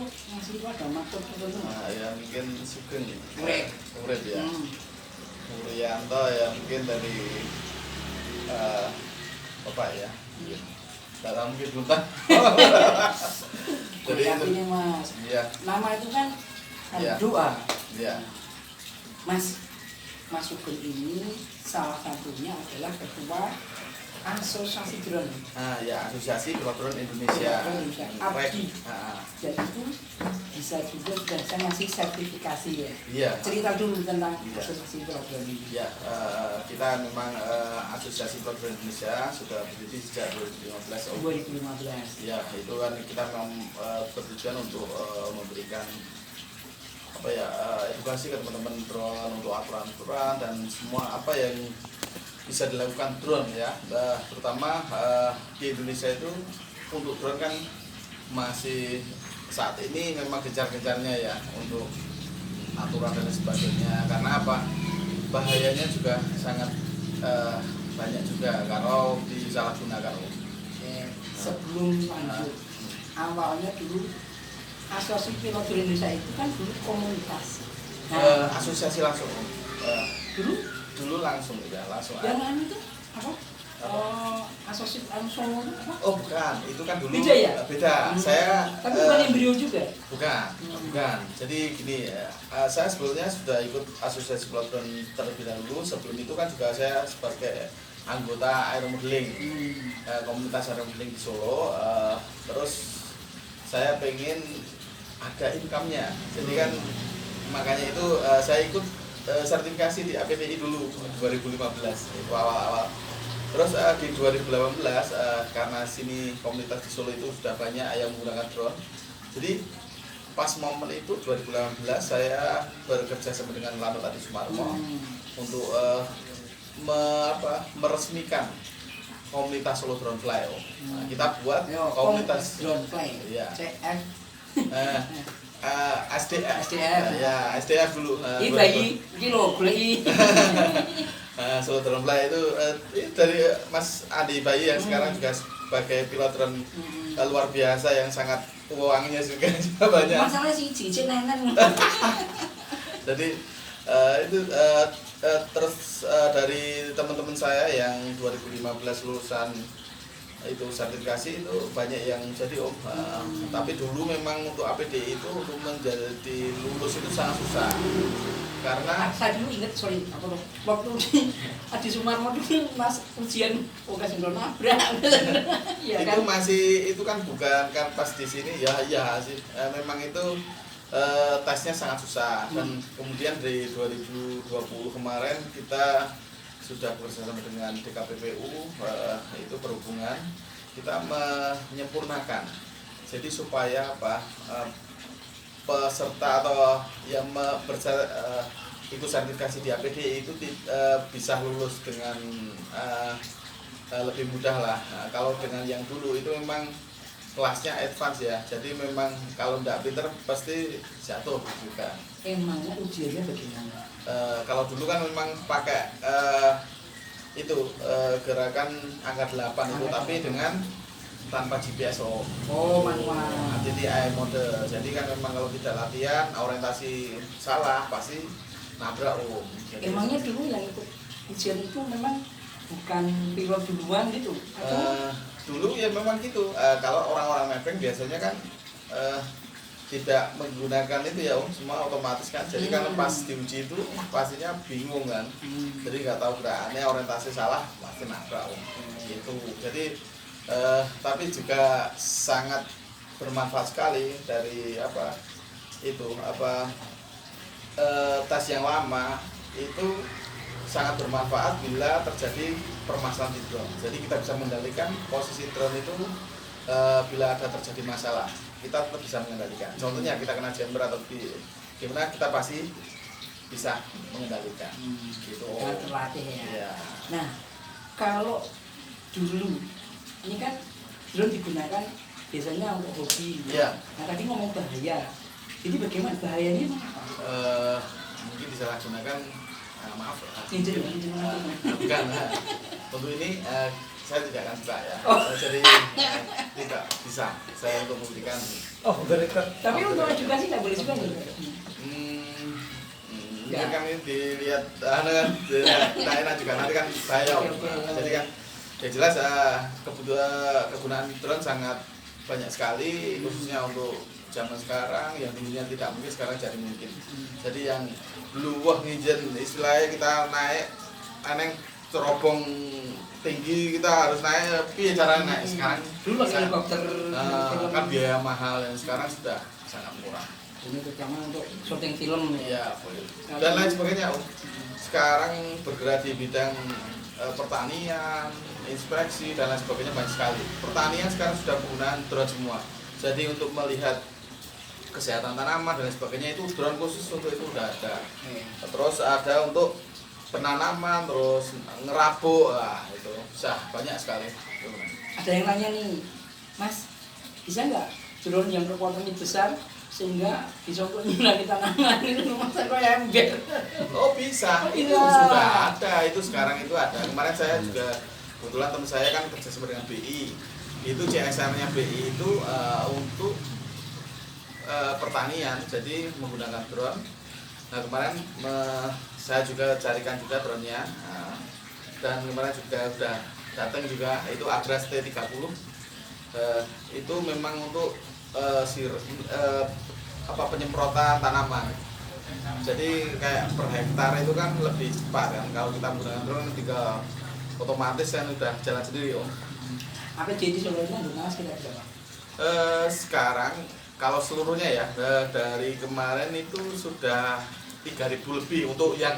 ngasih itu ada maksud tertentu. Nah, ya mungkin Sugeng Urip. ya. Urianto ya mungkin dari Bapak ya. Tidak tahu mungkin belum tahu. Jadi itu Ini Mas. iya. Nama itu kan Iya. doa. Iya. Mas Sugeng ini salah satunya adalah ketua Asosiasi Drone. Nah, ya Asosiasi Pilot Drone Indonesia. Abdi. Nah, Dan itu bisa juga saya ngasih sertifikasi ya. iya. Cerita dulu tentang Iya. Asosiasi Pilot Drone ini. Ya, kita memang Asosiasi Pilot Drone Indonesia sudah berdiri sejak 2015. 2015. Ya, itu kan kita memang bertujuan untuk memberikan edukasi ke teman-teman drone untuk aturan-aturan dan semua apa yang bisa dilakukan drone ya. Terutama di Indonesia itu untuk drone kan masih saat ini memang gencar-gencarnya ya untuk aturan dan sebagainya. Karena apa? Bahayanya juga sangat banyak juga kalau disalahgunakan. Oke, sebelum lanjut, awalnya dulu Asosiasi Pilot Drone Indonesia itu kan dulu komunitas. Asosiasi langsung. Dulu Langsung ya, langsung. yang itu apa? Asosiasi Solo apa? Oh bukan, itu kan dulu Beda ya? Beda. Saya Tapi bukan embrio juga. bukan. Jadi gini ya, saya sebetulnya sudah ikut Asosiasi Pilot Drone terlebih dahulu. Sebelum itu kan juga saya sebagai anggota aeromodeling, komunitas aeromodeling di Solo. Terus saya pengen ada income-nya. Jadi kan makanya itu saya ikut sertifikasi di APPI dulu 2015 itu awal-awal. Terus di 2018 karena sini komunitas di Solo itu sudah banyak yang menggunakan drone. Jadi pas momen itu 2018 saya bekerja sama dengan Lanut Adi Sumarmo untuk meresmikan komunitas Solo Drone Fly. Nah, kita buat komunitas Drone Fly. Iya. CF. SDF. SDF. Ya, SDF dulu. Ini bayi, ini loh, beli. Solo Drone Fly itu dari Mas Adi Bayi yang sekarang juga sebagai pilot drone luar biasa yang sangat uangnya juga banyak. Masalah sih cicit nenen. Jadi itu terus dari teman-teman saya yang 2015 lulusan itu sertifikasi itu banyak yang jadi om. Tapi dulu memang untuk APD itu untuk menjadi lulus itu sangat susah karena Saya dulu inget, waktu di Adi Sumarmo dulu mas ujian kasih drone nabrak. Ya, itu kan? masih itu kan bukan kan pas di sini ya sih memang itu tesnya sangat susah dan kemudian dari 2020 kemarin kita sudah bersama dengan DKPPU itu perhubungan kita menyempurnakan jadi supaya peserta atau yang ikut sertifikasi di APD itu bisa lulus dengan lebih mudah lah. Nah, kalau dengan yang dulu itu memang kelasnya advance ya, jadi memang kalau tidak pinter pasti jatuh juga. Emangnya ujiannya bagaimana? Kalau dulu kan memang pakai gerakan angka 8 itu tapi dengan tanpa GPS manual. jadi AI mode. Jadi kan memang kalau tidak latihan orientasi salah pasti nabrak Jadi, Emangnya dulu yang ikut ujian itu memang bukan pilot duluan gitu? Atau dulu ya memang gitu. Kalau orang-orang mapping biasanya kan tidak menggunakan itu ya semua otomatis kan. Jadi kan pas diuji itu pastinya bingung kan. Jadi nggak tahu gerakannya orientasi salah pasti nabrak gitu. Jadi tapi juga sangat bermanfaat sekali dari tes yang lama itu sangat bermanfaat bila terjadi permasalahan di drone. Jadi kita bisa mengendalikan posisi drone itu bila ada terjadi masalah kita tetap bisa mengendalikan. Contohnya kita kena jammer atau gimana kita pasti bisa mengendalikan. Gitu. Kan terlatih ya. Ya. Nah, kalau dulu ini kan drone digunakan biasanya untuk hobi. Ya. Nah tadi ngomong bahaya. Jadi bagaimana bahayanya? Mungkin disalahgunakan. Maaf. Izin. Bukan. Untuk ini saya tidak akan buka ya. Jadi tidak bisa saya untuk memberikan. Oh, berikut. Tapi untuk edukasi nggak boleh juga nih. Mungkin kami dilihat nah enak juga nanti kan bahaya. Jadi kan ya jelas kegunaan drone sangat banyak sekali, khususnya untuk zaman sekarang yang dulunya tidak mungkin sekarang jadi mungkin. Jadi yang dulu wah ngijen istilahnya kita naik aneh terobong tinggi kita harus naik tapi cara naik sekarang Dulu pakai helikopter kan biaya mahal dan sekarang sudah sangat murah. ini terutama untuk syuting film ya. Iya, boleh. Dan lain sebagainya. Om. Sekarang bergerak di bidang pertanian, inspeksi dan lain sebagainya banyak sekali. Pertanian sekarang sudah menggunakan drone semua. Jadi untuk melihat kesehatan tanaman dan lain sebagainya itu drone khusus untuk itu sudah ada. Terus ada untuk penanaman, terus ngerabuk, itu bisa banyak sekali. Ada yang nanya nih, Mas, bisa nggak drone yang kekuatannya besar sehingga bisa untuk mengurangi tanaman itu masa kayak ember? Oh bisa, itu sudah ada, itu sekarang itu ada. Kemarin saya juga kebetulan teman saya kan kerjasama dengan BI, itu CSR-nya BI itu untuk pertanian, jadi menggunakan drone. Nah kemarin saya juga carikan juga drone-nya, dan kemarin juga sudah datang juga itu Agras T30, itu memang untuk penyemprotan tanaman. Jadi kayak per hektar itu kan lebih cepat kan kalau kita menggunakan drone tinggal otomatis kan udah jalan sendiri om. Apa jadi seluruhnya lunas kira-kira? Sekarang kalau seluruhnya ya dari kemarin itu sudah 3.000 lebih untuk yang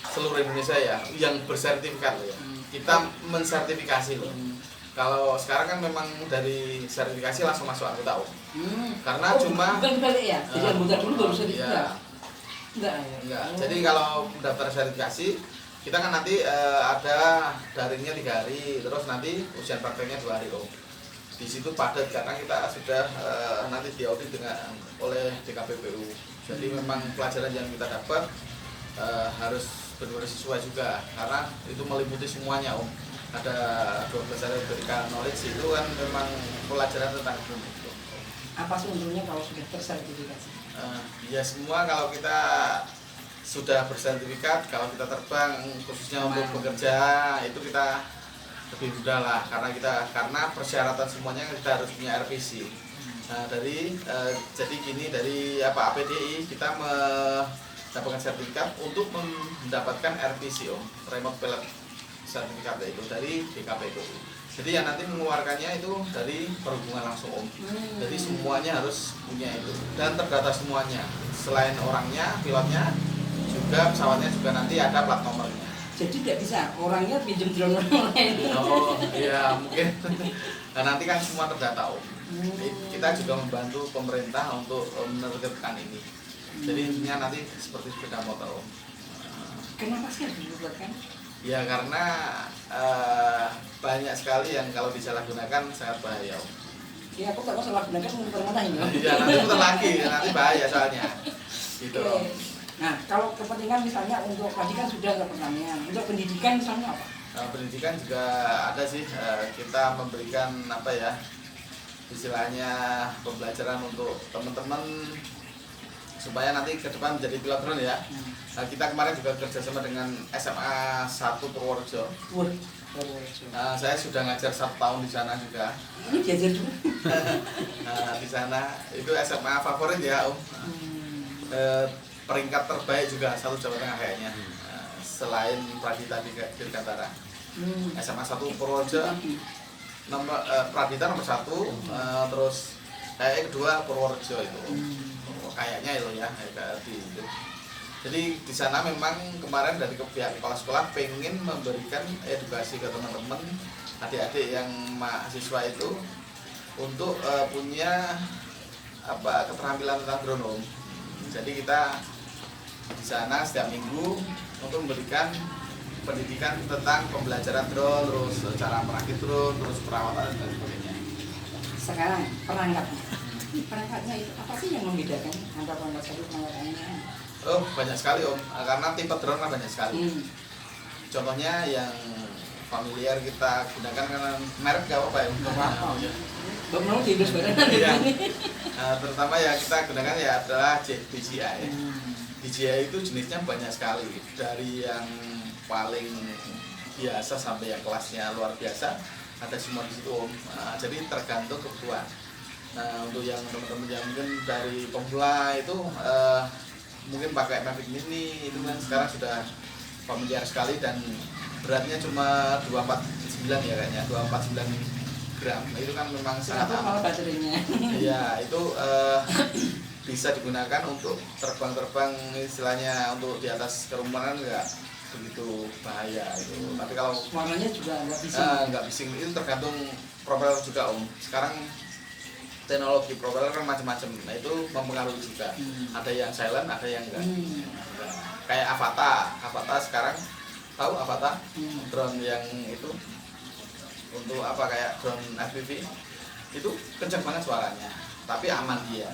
seluruh Indonesia ya, yang bersertifikat loh ya. Kita mensertifikasi loh. Kalau sekarang kan memang dari sertifikasi langsung masuk anggota om. Karena cuma bukan ya. Jadi anggota dulu baru sertifikat. Enggak. Jadi kalau daftar sertifikasi kita kan nanti ada daringnya 3 hari, terus nanti ujian prakteknya 2 hari om. Di situ padat karena kita sudah nanti diaudit oleh DKPPU. Jadi memang pelajaran yang kita dapat harus benar-benar sesuai juga karena itu meliputi semuanya om. Ada 12 hari berikan knowledge itu kan memang pelajaran tentang drone itu. Apa sih untungnya kalau sudah tersertifikasi? Ya semua kalau kita sudah bersertifikat, kalau kita terbang khususnya untuk bekerja itu kita lebih mudah lah karena persyaratan semuanya kita harus punya RPC. Nah jadi gini dari APDI kita mendapatkan sertifikat untuk mendapatkan RPC om, remote pilot sertifikat itu dari DKPPU. Jadi yang nanti mengeluarkannya itu dari perhubungan langsung om. Jadi semuanya harus punya itu dan terdata semuanya. Selain orangnya, pilotnya, juga pesawatnya juga nanti ada plat nomornya. Jadi tidak bisa orangnya pinjam drone orang lain. Oh iya mungkin. Nah nanti kan semua terdata om. Kita juga membantu pemerintah untuk menertibkan ini. Jadi intinya nanti seperti sepeda motor om. Kenapa sih dibuatkan? Ya karena banyak sekali yang kalau disalahgunakan sangat bahaya om. Ya aku kalau salah gunakan muter-muter ini. Iya nanti muter lagi, nanti bahaya soalnya. Gitu. Nah kalau kepentingan misalnya untuk tadi kan sudah ke pertanian, untuk pendidikan misalnya apa? Pendidikan juga ada sih, kita memberikan apa ya istilahnya pembelajaran untuk teman-teman supaya nanti ke depan menjadi pilot drone ya. Nah, kita kemarin juga kerjasama dengan SMA 1 Purworejo. Saya sudah ngajar 1 tahun di sana juga. Ini diajar juga. Nah, di sana itu SMA favorit ya om. Peringkat terbaik juga 1 Jawa Tengah kayaknya. Selain Pradita Dirgantara. SMA 1 Purworejo Pradita nomor 1, terus kayaknya kedua Purworejo itu. Kayaknya itu ya jadi di sana memang kemarin dari pihak kepala sekolah pengen memberikan edukasi ke teman-teman adik-adik yang mahasiswa itu untuk punya keterampilan tentang drone. Jadi kita di sana setiap minggu untuk memberikan pendidikan tentang pembelajaran drone, terus cara merakit drone, terus perawatan dan sebagainya. Sekarang perangkatnya itu apa sih yang membedakan antara perangkat satu perangkat lainnya? Oh banyak sekali om, karena tipe drone kan banyak sekali. Contohnya yang familiar kita gunakan karena merek gak apa-apa ya. Bang mau tidur sebenarnya. Iya. Terutama ya kita gunakan ya adalah DJI. DJI itu jenisnya banyak sekali, dari yang paling biasa sampai yang kelasnya luar biasa, ada semua di situ Om. Jadi tergantung kebutuhan. Nah untuk yang teman-teman yang mungkin dari pemula itu mungkin pakai Mavic Mini itu kan sekarang sudah familiar sekali dan beratnya cuma 249 ya kayaknya, 249 gram. Itu kan memang sangat Malah baterainya. Iya, itu bisa digunakan untuk terbang-terbang istilahnya untuk di atas kerumunan nggak begitu bahaya itu. Tapi kalau warnanya juga nggak bisa. nggak bising, itu tergantung propeller juga Om. Sekarang teknologi propeller kan macam-macam, nah itu mempengaruhi juga. Ada yang silent, ada yang enggak. Kayak Avata sekarang, tahu Avata? Drone yang itu untuk apa, kayak drone FPV itu kencang banget suaranya, tapi aman dia.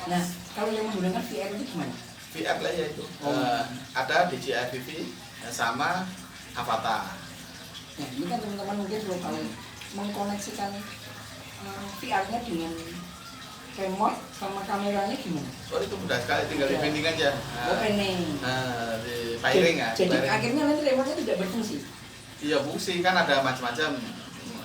Nah, kalau yang menggunakan VR itu gimana? VR lah ya itu. Ada DJI FPV sama Avata. Nah, ini kan teman-teman mungkin belum tahu mengkoneksikan VR-nya dengan remote sama kameranya gimana? Oh itu mudah sekali, tinggal di pending aja. Pending. Di firing ya. Jadi firing. akhirnya nanti remote-nya tidak berfungsi. Iya fungsi kan ada macam-macam.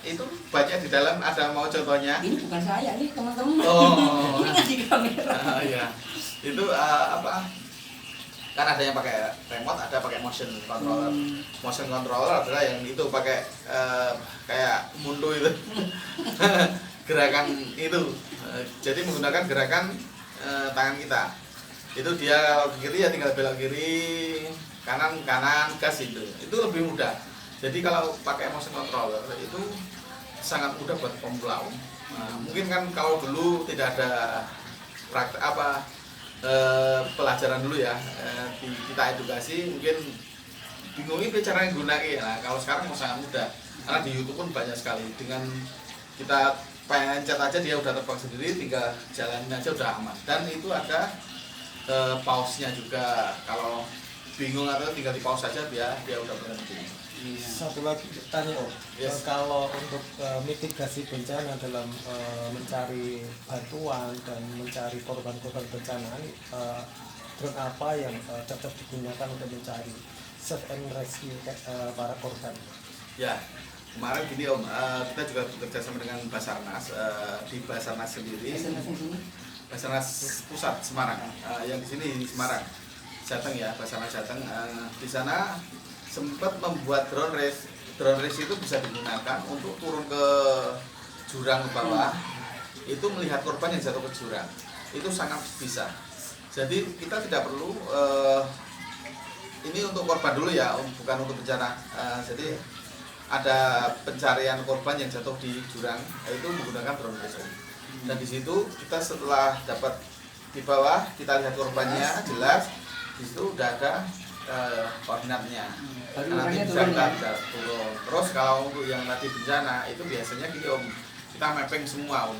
Itu banyak di dalam, ada mau contohnya. Ini bukan saya, ini teman-teman. Oh. Ini ngasih kamera. Iya. Itu apa? Kan ada yang pakai remote, ada pakai motion controller. Motion controller adalah yang itu pakai kayak mundur itu. Gerakan itu. Jadi menggunakan gerakan tangan kita. Itu dia kalau ke kiri ya tinggal belok kiri, kanan gas itu. Itu lebih mudah. Jadi kalau pakai motion controller itu sangat mudah buat pemula. Mungkin kan kalau dulu tidak ada praktek pelajaran dulu ya, kita edukasi mungkin bingung ini cara gunain. Nah kalau sekarang sangat mudah karena di YouTube pun banyak sekali, dengan kita pencet aja dia udah terbang sendiri, tinggal jalanin aja udah aman. Dan itu ada pause-nya juga, kalau bingung atau tinggal di pause saja biar dia udah berhenti. Satu lagi tanya Om, Yes. kalau untuk mitigasi bencana dalam mencari bantuan dan mencari korban-korban bencana, drone apa yang cocok digunakan untuk mencari search and rescue para korban? Ya, kemarin gini Om, kita juga bekerja sama dengan Basarnas, di Basarnas sendiri, Basarnas Pusat Semarang, yang di sini di Semarang, Jateng ya, Basarnas Jateng. Di sana sempat membuat drone race itu bisa digunakan untuk turun ke jurang ke bawah, itu melihat korban yang jatuh ke jurang, itu sangat bisa. Jadi kita tidak perlu ini untuk korban dulu ya, bukan untuk bencana. Jadi ada pencarian korban yang jatuh di jurang, itu menggunakan drone race. Dan di situ kita setelah dapat di bawah, kita lihat korbannya jelas, di situ udah ada koordinatnya. Nanti bisa kita turun. Terus kalau untuk yang tadi bencana itu biasanya gini Om, kita mapping semua Om.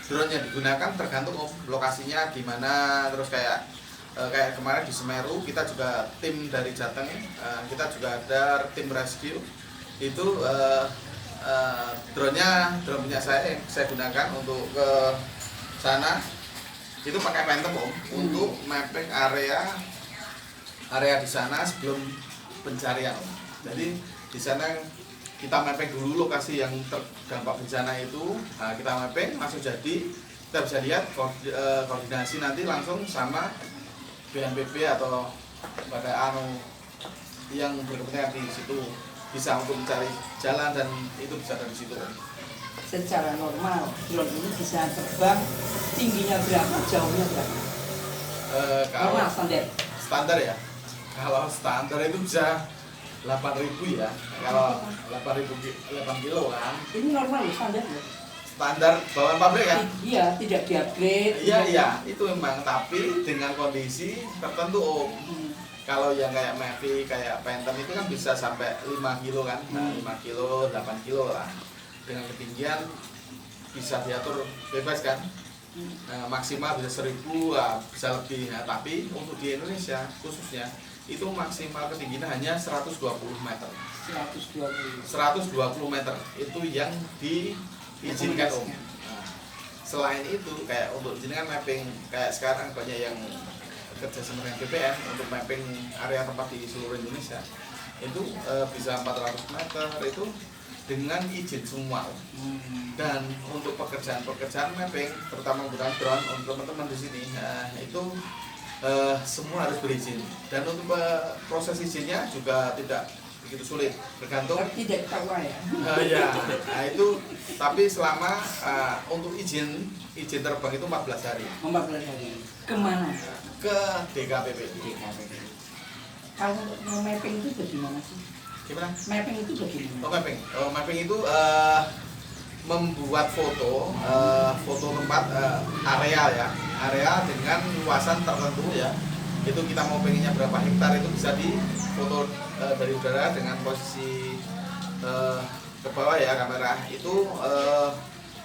Drone yang digunakan tergantung Om lokasinya di mana. Terus kayak kemarin di Semeru kita juga tim dari Jateng, kita juga ada tim rescue. Itu drone punya saya yang saya gunakan untuk ke sana. Itu pakai Phantom Om untuk mapping area di sana sebelum pencarian. Jadi di sana kita mapping dulu lokasi yang terdampak bencana itu, kita mapping langsung jadi, kita bisa lihat koordinasi nanti langsung sama BNPB atau pada yang berkepentingan di situ, bisa untuk mencari jalan dan itu bisa dari situ. Secara normal drone ini bisa terbang tingginya berapa, jauhnya berapa? Normal standar ya. Kalau standar itu bisa 8.000 ya. Kalau 8 kilo kan. Ini normal ya, standar ya? Standar bawaan pabrik kan? Iya, tidak di-upgrade. Iya, itu memang, tapi dengan kondisi tertentu Om. Kalau yang kayak Mavic, kayak Phantom itu kan bisa sampai 5 kilo kan. Nah, 5 kilo, 8 kilo lah. Dengan ketinggian bisa diatur bebas kan. Maksimal bisa 1.000, bisa lebih. Nah, tapi untuk di Indonesia khususnya itu maksimal ketinggian hanya 120 meter. 120. 120 meter itu yang diizinkan Om. Nah, selain itu kayak untuk izinkan mapping kayak sekarang banyak yang kerja sama dengan BPN untuk mapping area tempat di seluruh Indonesia itu bisa 400 meter itu dengan izin semua. Dan untuk pekerjaan mapping terutama menggunakan drone untuk teman-teman di sini itu semua harus berizin, dan untuk proses izinnya juga tidak begitu sulit, tergantung Tidak tahu ya. ya. Nah itu tapi selama untuk izin terbang itu 14 hari 14 hari. Kemana? ke DKPP. Kalau mau mapping itu bagaimana sih? Gimana? Mapping itu bagaimana? Mapping itu membuat foto tempat area dengan luasan tertentu ya. Itu kita mau pengennya berapa hektar itu bisa difoto dari udara dengan posisi ke bawah ya kamera itu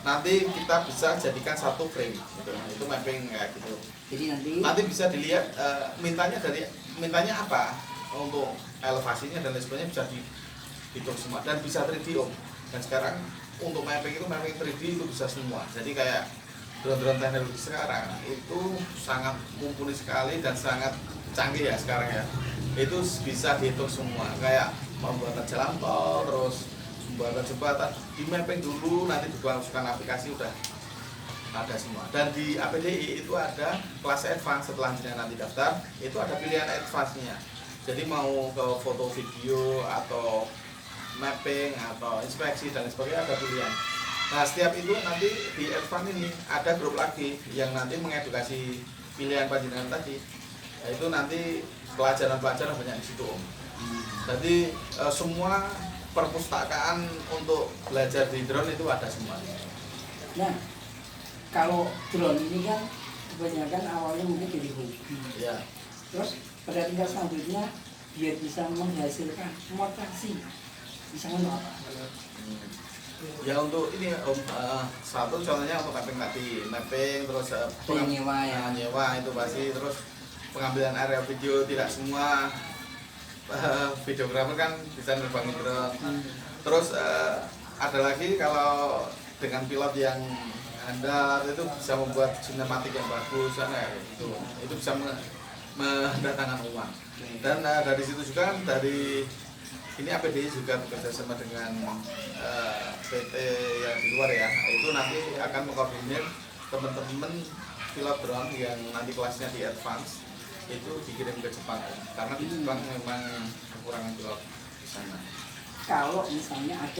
nanti kita bisa jadikan satu frame gitu. Itu mapping kayak gitu. Jadi Nanti bisa dilihat mintanya apa untuk elevasinya dan lain sebagainya bisa dihitung semua dan bisa 3D Om. Dan sekarang untuk mapping 3D itu bisa semua. Jadi kayak drone-drone teknologi sekarang itu sangat mumpuni sekali dan sangat canggih ya sekarang ya. Itu bisa dihitung semua kayak pembuatan jalan tol, terus pembuatan jembatan di mapping dulu, nanti dimasukkan aplikasi udah ada semua. Dan di APDI itu ada kelas advance, setelah nanti daftar itu ada pilihan advance-nya. Jadi mau ke foto video atau mapping atau inspeksi dan sebagainya ada pilihan. Nah setiap itu nanti di advance ini ada grup lagi yang nanti mengedukasi pilihan panjenengan tadi. Nah, itu nanti pelajaran-pelajaran banyak di situ Om. Jadi semua perpustakaan untuk belajar di drone itu ada semua. Nah, kalau drone ini kan kebanyakan awalnya mungkin dari hobi. Ya. Terus pada tingkat selanjutnya biar bisa menghasilkan mutasi. Misalnya apa? Ya untuk ini Om, satu contohnya untuk mapping terus Penyewa ya. nyewa itu pasti, terus pengambilan area video tidak semua videografer kan bisa nerbangin drone. Terus ada lagi kalau dengan pilot yang handal itu bisa membuat sinematik yang bagus itu bisa mendatangkan uang. Dan dari situ juga kan dari ini APDI juga bekerja sama dengan PT yang di luar ya, itu nanti akan mengkoordinir teman-teman pilot drone yang nanti kelasnya di advance itu dikirim ke Jepang karena di Jepang memang kekurangan pilot di sana. Kalau misalnya ada